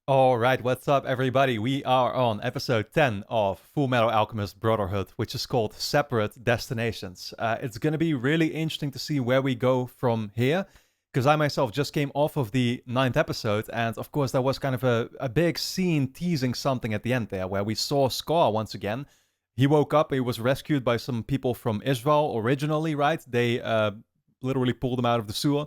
Alright, what's up everybody? We are on episode 10 of Fullmetal Alchemist Brotherhood, which is called Separate Destinations. It's going to be really interesting to see where we go from here, because I myself just came off of the ninth episode, and of course there was kind of a big scene teasing something at the end there, where we saw Scar once again. He woke up, he was rescued by some people from Ishval originally, right? They literally pulled him out of the sewer.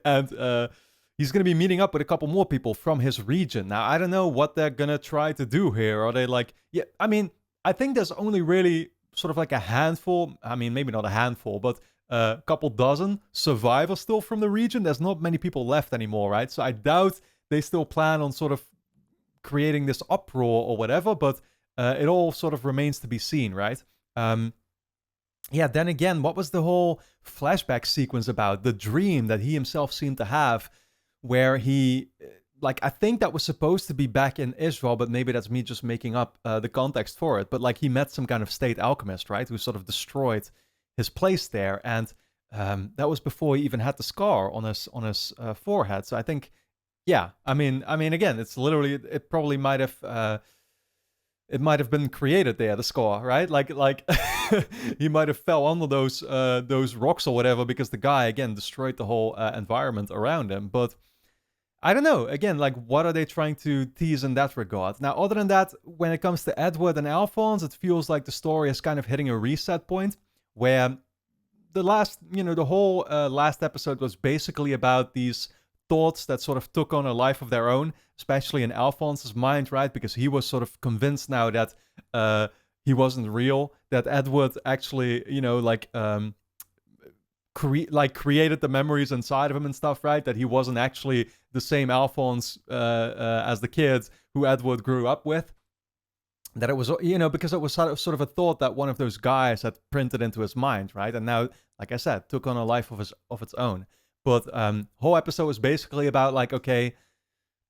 and he's going to be meeting up with a couple more people from his region. Now, I don't know what they're going to try to do here. Are they like, yeah, I mean, I think there's only really sort of like a handful, I mean, maybe not a handful, but a couple dozen survivors still from the region. There's not many people left anymore, right? So I doubt they still plan on sort of creating this uproar or whatever, but it all sort of remains to be seen, right? Yeah, then again, what was the whole flashback sequence about? The dream that he himself seemed to have, where he, like, I think that was supposed to be back in Israel, but maybe that's me just making up the context for it. But like, he met some kind of state alchemist, right, who sort of destroyed his place there, and that was before he even had the scar on his forehead. So I think, yeah, I mean, again, it's literally, it probably might have. It might have been created there, the scar, right? Like he might have fell under those rocks or whatever, because the guy again destroyed the whole environment around him. But I don't know. Again, like, what are they trying to tease in that regard? Now, other than that, when it comes to Edward and Alphonse, it feels like the story is kind of hitting a reset point, where the whole last episode was basically about these thoughts that sort of took on a life of their own, especially in Alphonse's mind, right? Because he was sort of convinced now that he wasn't real, that Edward actually, created the memories inside of him and stuff, right? That he wasn't actually the same Alphonse as the kids who Edward grew up with. That it was, because it was sort of a thought that one of those guys had printed into his mind, right? And now, like I said, took on a life of its own. But whole episode was basically about, like, okay,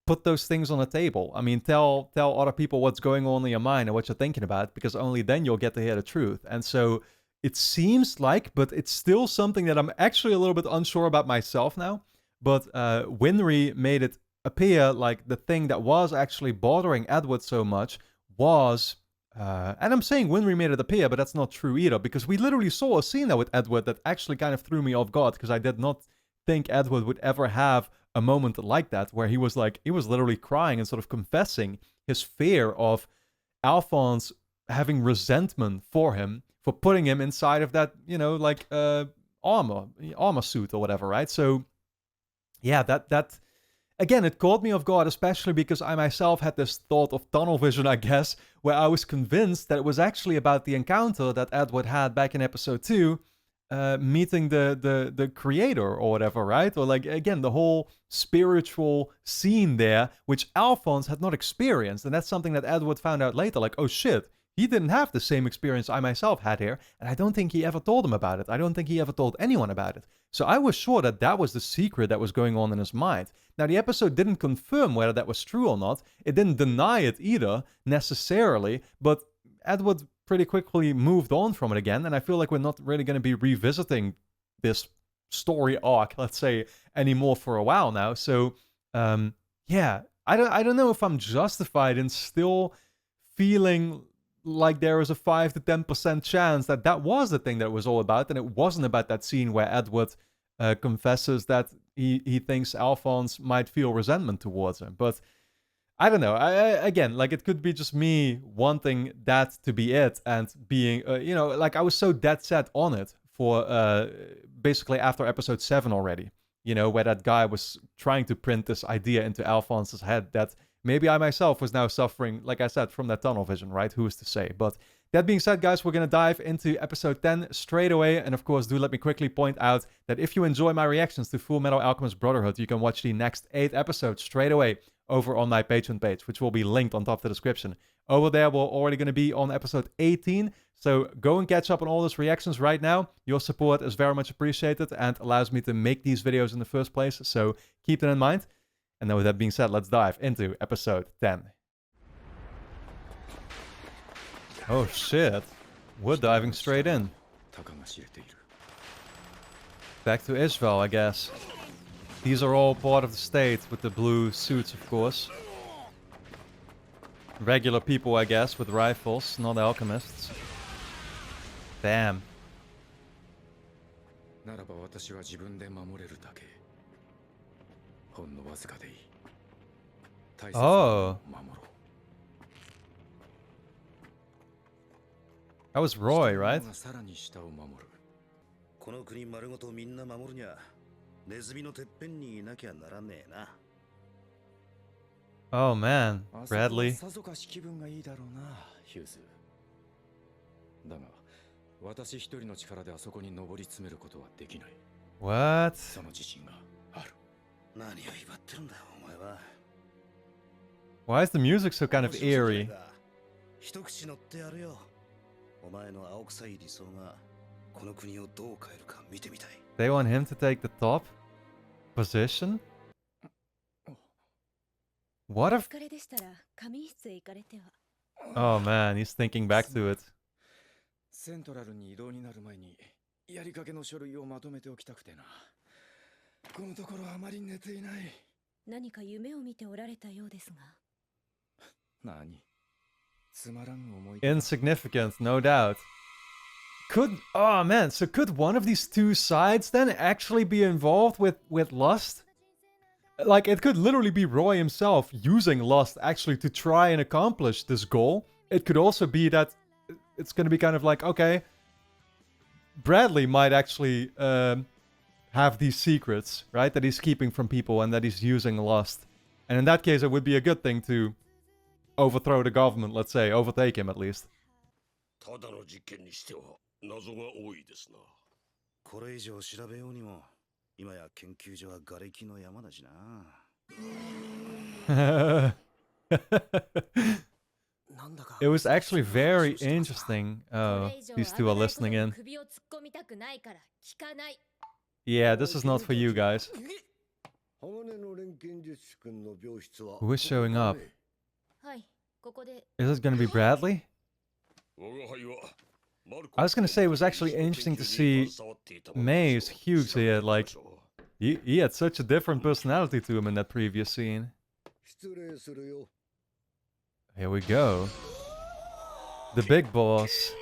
put those things on the table. I mean, tell other people what's going on in your mind and what you're thinking about, because only then you'll get to hear the truth. And so it seems like, but it's still something that I'm actually a little bit unsure about myself now. But Winry made it appear like the thing that was actually bothering Edward so much was, and I'm saying Winry made it appear, but that's not true either, because we literally saw a scene there with Edward that actually kind of threw me off guard, because I did not think Edward would ever have a moment like that, where he was literally crying and sort of confessing his fear of Alphonse having resentment for him for putting him inside of that, armor suit or whatever, right? So yeah, that again, it caught me off guard, especially because I myself had this thought of tunnel vision, I guess, where I was convinced that it was actually about the encounter that Edward had back in episode 2, meeting the creator or whatever, right? Or, like, again, the whole spiritual scene there, which Alphonse had not experienced. And that's something that Edward found out later, like, oh shit, he didn't have the same experience I myself had here, and I don't think he ever told him about it. I don't think he ever told anyone about it. So I was sure that that was the secret that was going on in his mind. Now, the episode didn't confirm whether that was true or not. It didn't deny it either, necessarily, but Edward pretty quickly moved on from it again, and I feel like we're not really going to be revisiting this story arc, let's say, anymore for a while now. So, yeah, I don't know if I'm justified in still feeling like there is a 5 to 10% chance that that was the thing that it was all about, and it wasn't about that scene where Edward confesses that he thinks Alphonse might feel resentment towards him. But I don't know. Again, like, it could be just me wanting that to be it, and being, like, I was so dead set on it for basically after episode 7 already, where that guy was trying to print this idea into Alphonse's head that maybe I myself was now suffering, like I said, from that tunnel vision, right? Who is to say? But that being said, guys, we're going to dive into episode 10 straight away. And of course, do let me quickly point out that if you enjoy my reactions to Fullmetal Alchemist Brotherhood, you can watch the next 8 episodes straight away over on my Patreon page, which will be linked on top of the description. Over there, we're already going to be on episode 18. So go and catch up on all those reactions right now. Your support is very much appreciated and allows me to make these videos in the first place. So keep that in mind. And then with that being said, let's dive into episode 10. Oh shit. We're diving straight in. Back to Ishval, I guess. These are all part of the state with the blue suits, of course. Regular people, I guess, with rifles, not alchemists. Damn. Oh. That was Roy, right? Oh man, Bradley. What? Why is the music so kind of eerie? They want him to take the top position? What if... Oh man, he's thinking back to it. Insignificant, no doubt. Oh man, so could one of these two sides then actually be involved with lust? Like, it could literally be Roy himself using lust actually to try and accomplish this goal. It could also be that it's gonna be kind of like, okay, Bradley might actually have these secrets, right? That he's keeping from people and that he's using lust. And in that case, it would be a good thing to overthrow the government, let's say. Overtake him, at least. It was actually very interesting. Oh, these two are listening in. Yeah, this is not for you guys. Who is showing up? Is it gonna be Bradley? I was gonna say it was actually interesting to see Maes Hughes here. Like, he had such a different personality to him in that previous scene. Here we go. The big boss.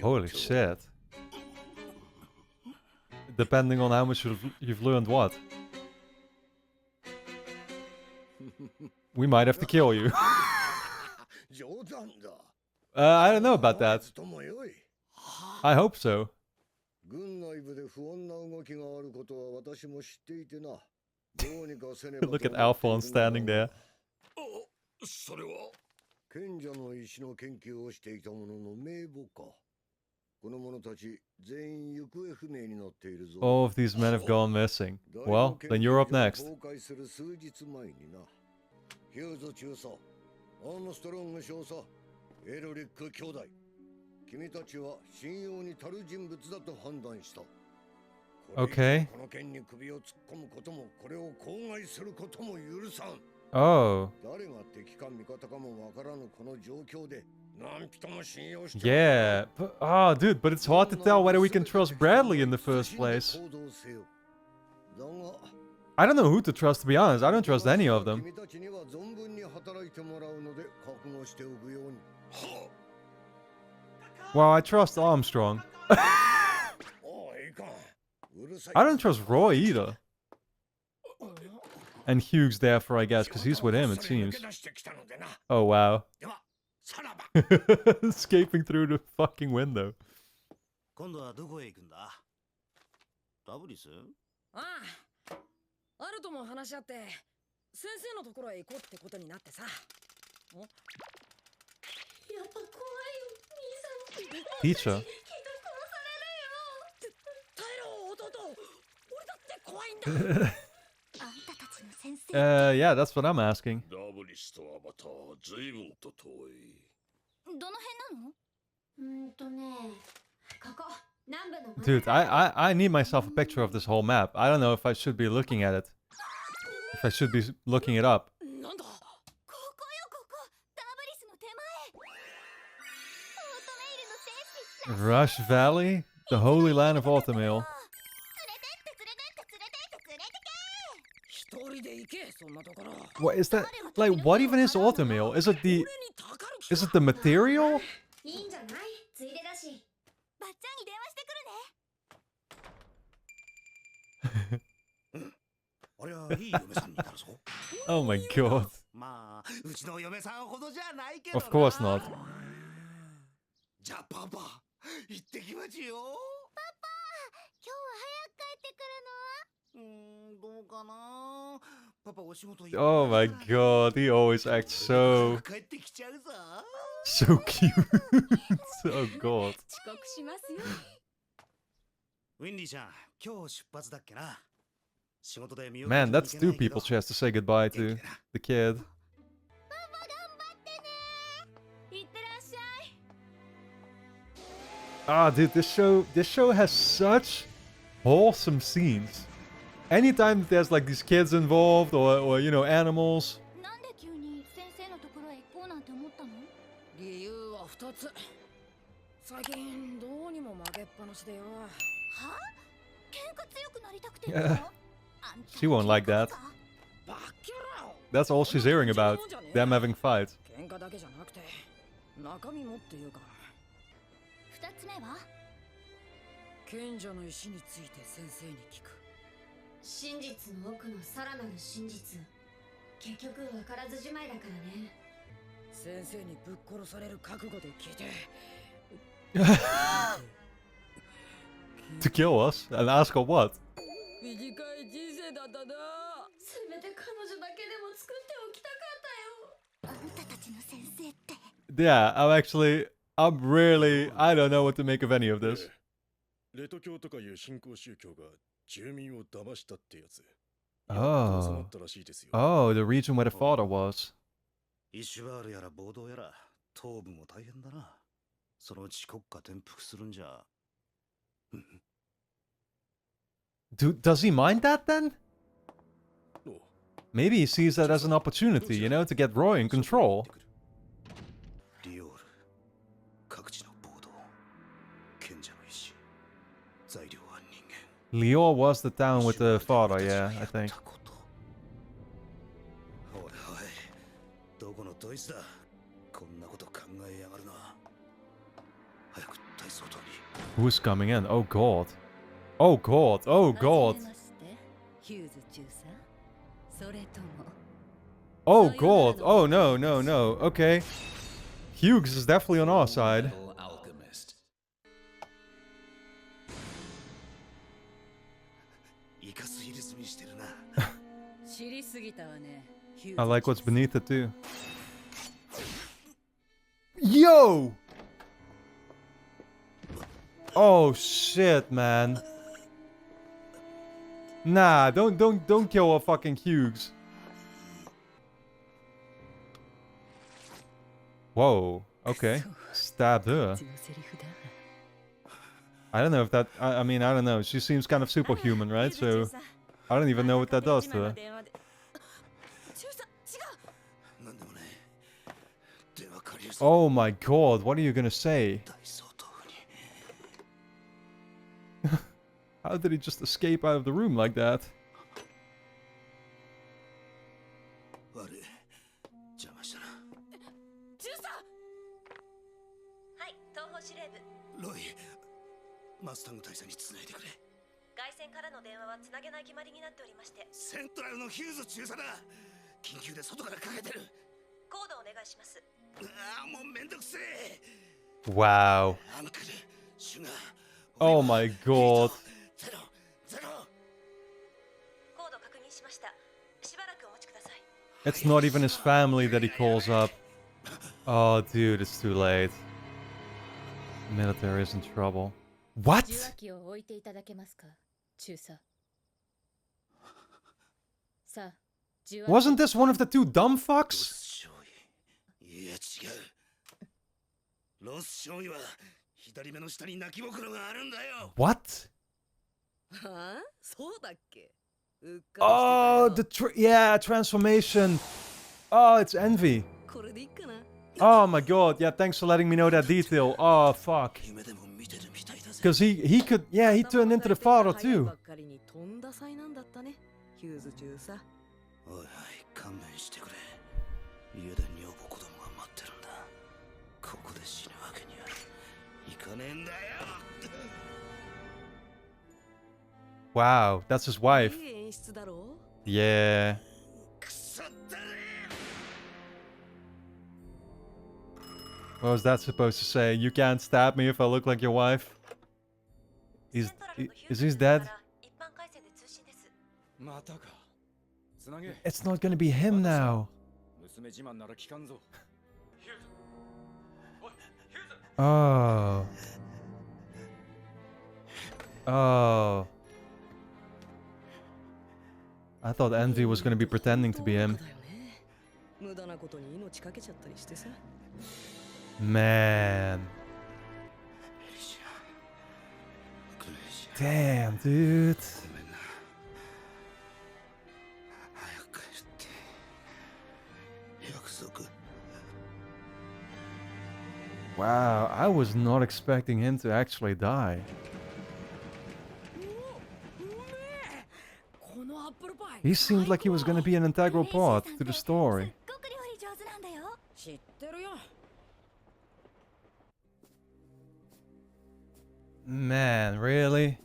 Holy shit. Depending on how much you've learned what. We might have to kill you. I don't know about that. I hope so. Look at Alphonse standing there. All of these men have gone missing. Well, then you're up next. Okay. Oh. Yeah. Oh, dude, but it's hard to tell whether we can trust Bradley in the first place. I don't know who to trust, to be honest. I don't trust any of them. Well, I trust Armstrong. I don't trust Roy either. And Hughes therefore, I guess, because he's with him, it seems. Oh, wow. Escaping through the fucking window. Teacher? Yeah, that's what I'm asking. Dude, I need myself a picture of this whole map. I don't know if I should be looking at it. If I should be looking it up. Rush Valley? The Holy Land of Automail. What is that? Like, what even is Automail? Is it the... Is it the material? Oh my god. Of course not. Oh my god, he always acts so... So cute. Oh god. Man, that's two people she has to say goodbye to. The kid. Ah, dude, this show has such wholesome scenes. Anytime there's like these kids involved or you know, animals. Yeah. She won't like that. That's all she's hearing about. Them having fights. 賢者の石について先生に聞く。真実の奥のさらなる真実。結局分からずじまいだからね。先生にぶっ殺される覚悟で聞いて。To kill us? And ask her what? 短い人生だったな。せめて彼女だけでも作っておきたかったよ。あんたたちの先生って。Yeah, I'm really... I don't know what to make of any of this. Oh. Oh, the region where the father was. Does he mind that then? Maybe he sees that as an opportunity, you know, to get Roy in control. Lior was the town with the father, yeah, I think. Who's coming in? Oh god. Oh god, oh god. Oh god, oh no, no, no, okay. Hughes is definitely on our side. I like what's beneath it too. Yo! Oh shit, man. Nah, don't kill a fucking Hughes. Whoa, okay. Stabbed her. I don't know if that... I mean, I don't know. She seems kind of superhuman, right? So... I don't even know what that does to her. Oh my god, what are you gonna say? How did he just escape out of the room like that? Wow. Oh my god. It's not even his family that he calls up. Oh dude, it's too late. Military is in trouble. What? Wasn't this one of the two dumb fucks? 左目の下に泣きぼくろがあるんだよ。 What? はあ、そうだっけ。うっかりしてた Oh, よ。 yeah, transformation. Oh, it's envy. これでいいかな。 Oh my god, yeah, thanks for letting me know that detail. Oh, fuck. 夢でも見てるみたいだぜ。 Because he could, yeah, he turned into the father 頭の回転が速い too. ばっかりにとんだ災難だったね。ヒューズ中さ。おいおい、勘弁してくれ。家で女房子供が待ってるんだ。ここで死ぬわけにはいかねえんだよ。 Wow, that's his wife. いい演出だろう。 Yeah. くそったね。 What was that supposed to say? You can't stab me if I look like your wife? Is he dead? またか。つなげ。 It's not gonna be him now. 娘自慢なら聞かんぞ。 Oh. Oh. I thought Envy was gonna be pretending to be him. だよね。無駄なことに命かけちゃったりしてさ。 Man. エリシア。グレイシア。 Damn, dude. ごめんな。早く帰って。約束。 Wow, I was not expecting him to actually die. このアップルパイ。 He seemed like he was gonna be an integral part to the story. 知ってるよ。 Man, really?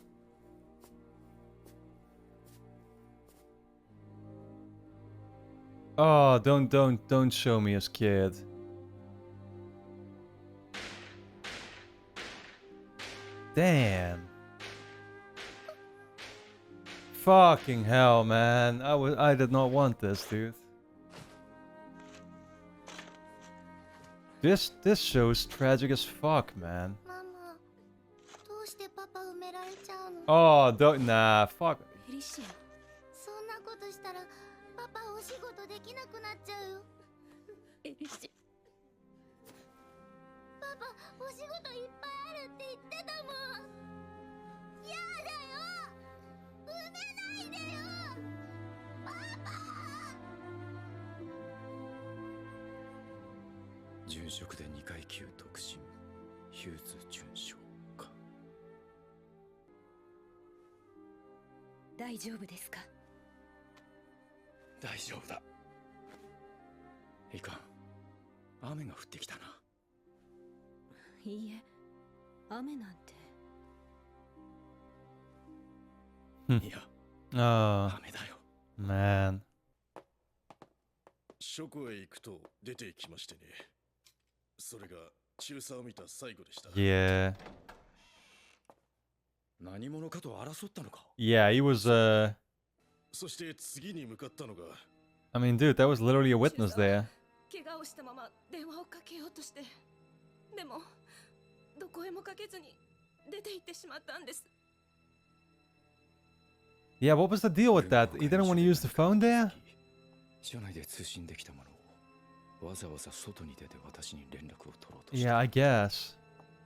Oh, don't show me his kid. Damn. Fucking hell, man. I did not want this, dude. This show's tragic as fuck, man. ママ、どうしてパパ埋められちゃうの？ Oh, don't nah, fuck. エリシア。そんなことしたらパパお仕事できなくなっちゃうよ。エリシパパお仕事いっぱいあるって言ってたもん。やだよ。埋めないでよ。パパ。殉職で2階級特進。ヒューズ準将か。大丈夫ですか。大丈夫だ。いかん。雨が降ってきたな。いいえ、雨なんて。 いや、 Oh, 雨だよ。 man. 書庫へ行くと出て行きましてね。それが中佐を見た最後でした。 Yeah. 何者かと争ったのか。 Yeah, he was, そして次に向かったのが I mean, dude, that was literally a witness there. 怪我をしたまま電話をかけようとして、でもどこへもかけずに出て行ってしまったんです。 Yeah, what was the deal with that? He didn't want to use the phone there? 社内で通信できたものをわざわざ外に出て私に連絡を取ろうとした。 Yeah, I guess.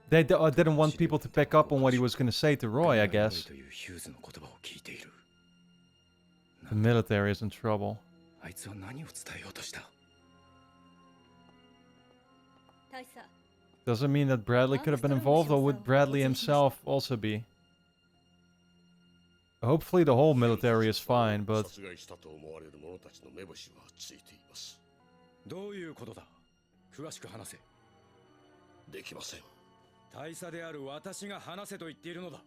They didn't want people to pick up on what he was going to say to Roy, I guess. というヒューズの言葉を聞いている。 The military is in trouble. あいつは何を伝えようとした。 大佐。 Does it mean that Bradley could have been involved, or would Bradley himself also be? Hopefully the whole military is fine, but... 殺害したと思われる者たちの目星はついています。どういうことだ。詳しく話せ。できません。大佐である私が話せと言っているのだ。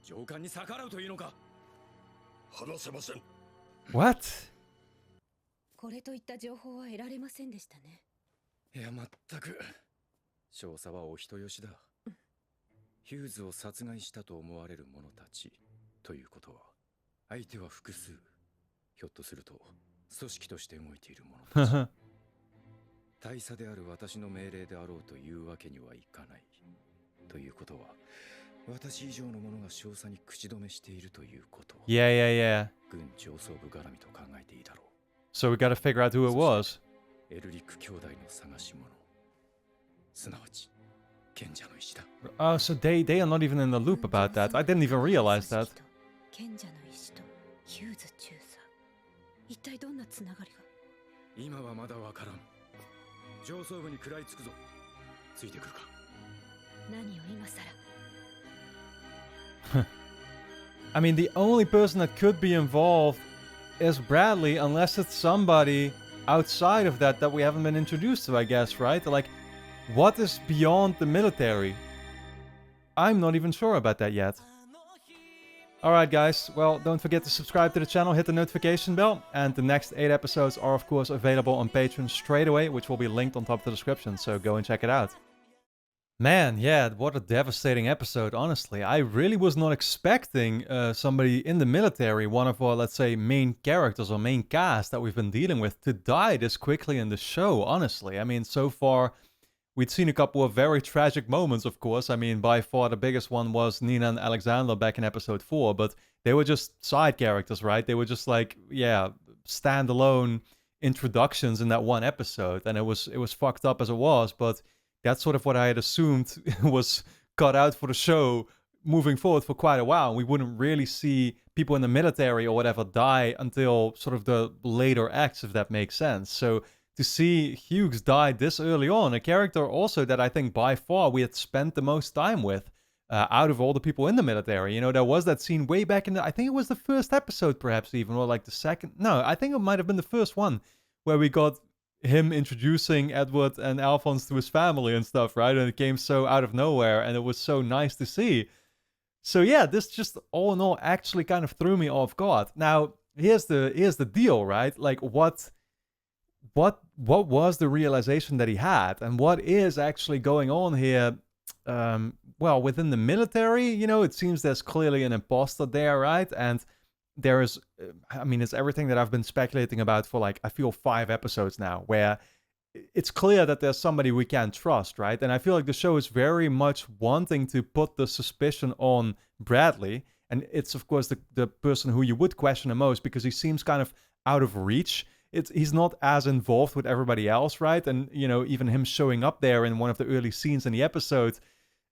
上官に逆らうというのか。話せません。 What? これといった情報は得られませんでしたね。いや、まったく。少佐はお人よしだ。ヒューズを殺害したと思われる者たち。ということは、相手は複数。ひょっとすると、組織として動いている者たち。大佐である私の命令であろうというわけにはいかない。ということは、私以上の者が少佐に口止めしているということ。Yeah, yeah, yeah. 軍上層部絡みと考えていいだろう。 So we gotta figure out who it was. エルリック兄弟の探し物。すなわち、賢者の石だ。 Oh, so they are not even in the loop about that. I didn't even realize that. 賢者の石とヒューズ中佐。一体どんなつながりが。今はまだわからん。上層部に食らいつくぞ。ついてくるか。何を今さら。I mean, the only person that could be involved is Bradley, unless it's somebody outside of that we haven't been introduced to, I guess, right? Like, what is beyond the military? I'm not even sure about that yet. Alright guys, well, don't forget to subscribe to the channel, hit the notification bell, and the next 8 episodes are of course available on Patreon straight away, which will be linked on top of the description, so go and check it out. Man, yeah, what a devastating episode, honestly. I really was not expecting somebody in the military, one of our, let's say, main characters or main cast that we've been dealing with, to die this quickly in the show, honestly. I mean, so far, we'd seen a couple of very tragic moments, of course. I mean, by far the biggest one was Nina and Alexander back in episode 4, but they were just side characters, right? They were just like, yeah, standalone introductions in that one episode, and it was fucked up as it was, but that's sort of what I had assumed was cut out for the show moving forward for quite a while. We wouldn't really see people in the military or whatever die until sort of the later acts, if that makes sense. So to see Hughes die this early on, a character also that I think by far we had spent the most time with out of all the people in the military. You know, there was that scene way back in the, I think it was the first episode perhaps even, or like the second, no, I think it might have been the first one where we got him introducing Edward and Alphonse to his family and stuff, right? And it came so out of nowhere, and it was so nice to see. So yeah, this just all in all actually kind of threw me off guard. Now, here's the deal, right? Like what was the realization that he had, and what is actually going on here? Well, within the military, you know, it seems there's clearly an imposter there, right? And there is, I mean, it's everything that I've been speculating about for like, I feel 5 episodes now, where it's clear that there's somebody we can't trust, right? And I feel like the show is very much wanting to put the suspicion on Bradley. And it's, of course, the person who you would question the most, because he seems kind of out of reach. He's not as involved with everybody else, right? And, you know, even him showing up there in one of the early scenes in the episode,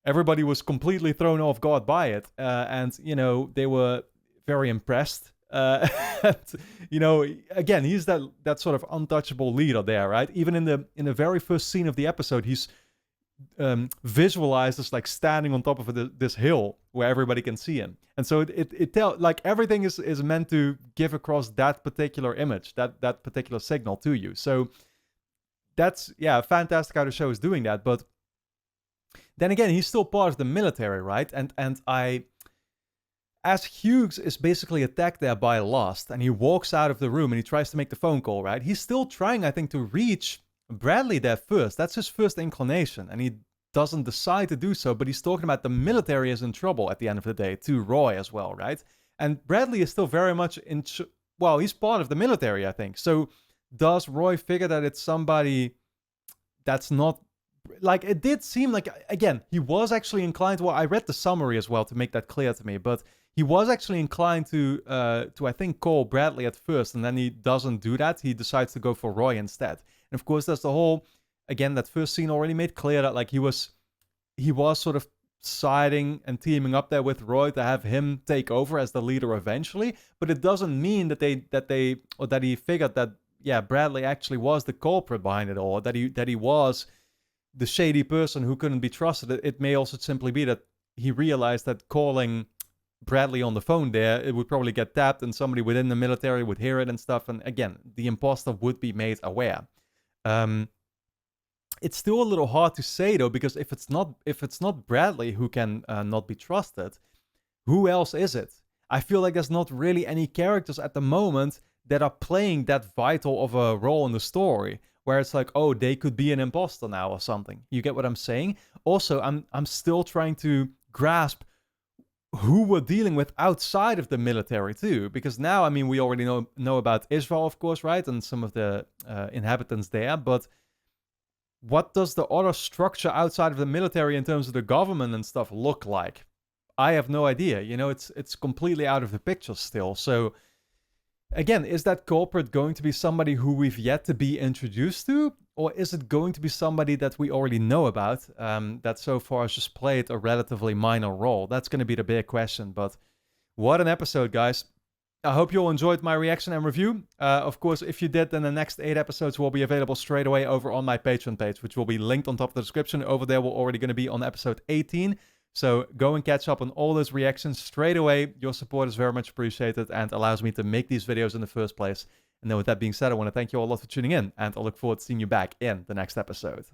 everybody was completely thrown off guard by it. And, you know, they were very impressed. And, you know, again, he's that sort of untouchable leader there, right? Even in the very first scene of the episode, he's visualized as like standing on top of this hill where everybody can see him. And so it tells, like, everything is meant to give across that particular image, that particular signal to you. So that's, yeah, fantastic how the show is doing that. But then again, he's still part of the military, right? And as Hughes is basically attacked there by lust, and he walks out of the room and he tries to make the phone call, right? He's still trying, I think, to reach Bradley there first. That's his first inclination, and he doesn't decide to do so, but he's talking about the military is in trouble at the end of the day, to Roy as well, right? And Bradley is still very much well, he's part of the military, I think. So does Roy figure that it's somebody that's not, like, it did seem like, again, he was actually inclined, well, I read the summary as well to make that clear to me, but he was actually inclined to I think, call Bradley at first, and then he doesn't do that. He decides to go for Roy instead. And of course, there's the whole, again, that first scene already made clear that, like, he was sort of siding and teaming up there with Roy to have him take over as the leader eventually. But it doesn't mean that he figured that, yeah, Bradley actually was the culprit behind it all, that he was the shady person who couldn't be trusted. It may also simply be that he realized that calling Bradley on the phone there, it would probably get tapped and somebody within the military would hear it and stuff. And again, the imposter would be made aware. It's still a little hard to say though, because if it's not Bradley who can not be trusted, who else is it? I feel like there's not really any characters at the moment that are playing that vital of a role in the story, where it's like, oh, they could be an imposter now or something. You get what I'm saying? Also, I'm still trying to grasp who we're dealing with outside of the military too, because now, I mean, we already know about Ishval, of course, right, and some of the inhabitants there, but what does the other structure outside of the military in terms of the government and stuff look like? I have no idea. You know, it's completely out of the picture still. So again, is that culprit going to be somebody who we've yet to be introduced to? Or is it going to be somebody that we already know about, that so far has just played a relatively minor role? That's going to be the big question, but what an episode, guys. I hope you all enjoyed my reaction and review. Of course, if you did, then the next 8 episodes will be available straight away over on my Patreon page, which will be linked on top of the description. Over there, we're already going to be on episode 18. So go and catch up on all those reactions straight away. Your support is very much appreciated and allows me to make these videos in the first place. And then with that being said, I want to thank you all a lot for tuning in, and I look forward to seeing you back in the next episode.